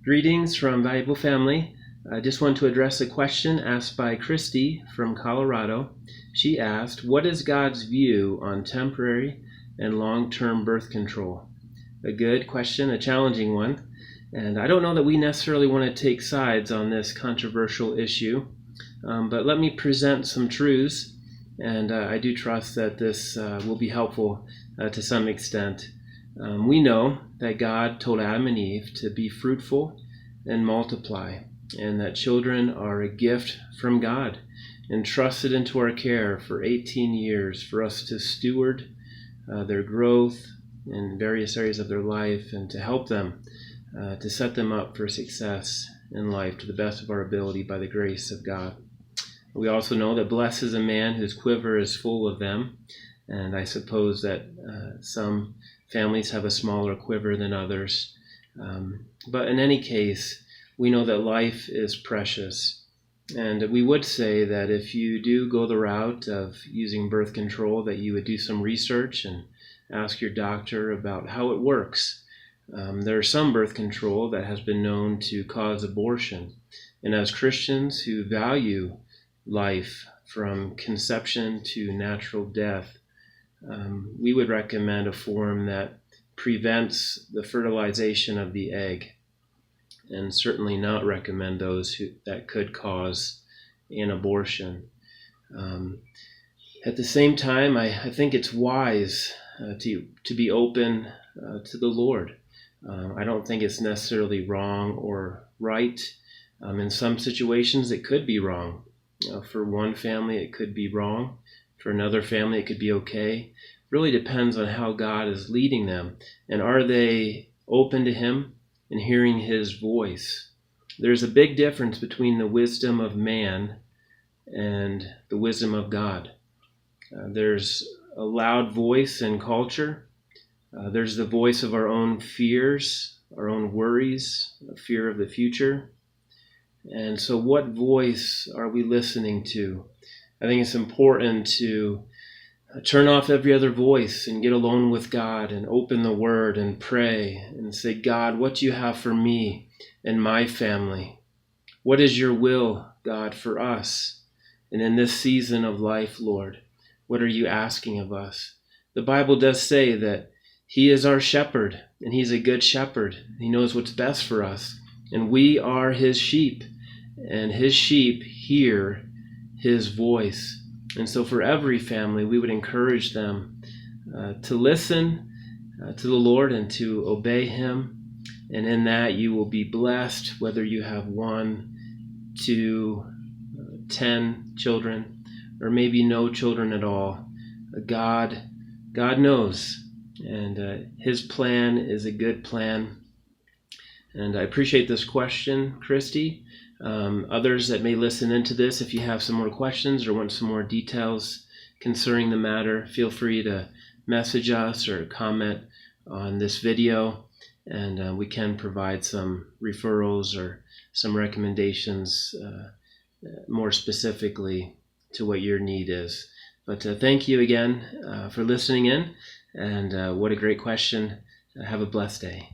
Greetings from Valuable Family. I just want to address a question asked by Christy from Colorado. She asked, what is God's view on temporary and long-term birth control? A good question, a challenging one. And I don't know that we necessarily want to take sides on this controversial issue, but let me present some truths, and I do trust that this will be helpful to some extent. We know that God told Adam and Eve to be fruitful and multiply, and that children are a gift from God, entrusted into our care for 18 years for us to steward their growth in various areas of their life and to help them, to set them up for success in life to the best of our ability by the grace of God. We also know that blessed is a man whose quiver is full of them, and I suppose that some families have a smaller quiver than others. But in any case, we know that life is precious. And we would say that if you do go the route of using birth control, that you would do some research and ask your doctor about how it works. There's some birth control that has been known to cause abortion. And as Christians who value life from conception to natural death, we would recommend a form that prevents the fertilization of the egg, and certainly not recommend those that could cause an abortion. At the same time, I think it's wise to be open to the Lord. I don't think it's necessarily wrong or right. In some situations, it could be wrong. For one family, it could be wrong. For another family, it could be okay. Really depends on how God is leading them. And are they open to Him and hearing His voice? There's a big difference between the wisdom of man and the wisdom of God. There's a loud voice in culture. There's the voice of our own fears, our own worries, a fear of the future. And so what voice are we listening to? I think it's important to turn off every other voice and get alone with God and open the Word and pray and say, God, what do you have for me and my family? What is your will, God, for us? And in this season of life, Lord, what are you asking of us? The Bible does say that He is our shepherd, and He's a good shepherd. He knows what's best for us. And we are His sheep, and His sheep hear His voice. And so for every family, we would encourage them to listen to the Lord and to obey Him. And in that, you will be blessed, whether you have 1 to 10 children, or maybe no children at all. God knows, and His plan is a good plan. And I appreciate this question, Christy. Others that may listen into this, if you have some more questions or want some more details concerning the matter, feel free to message us or comment on this video, and we can provide some referrals or some recommendations more specifically to what your need is. But thank you again for listening in, and what a great question. Have a blessed day.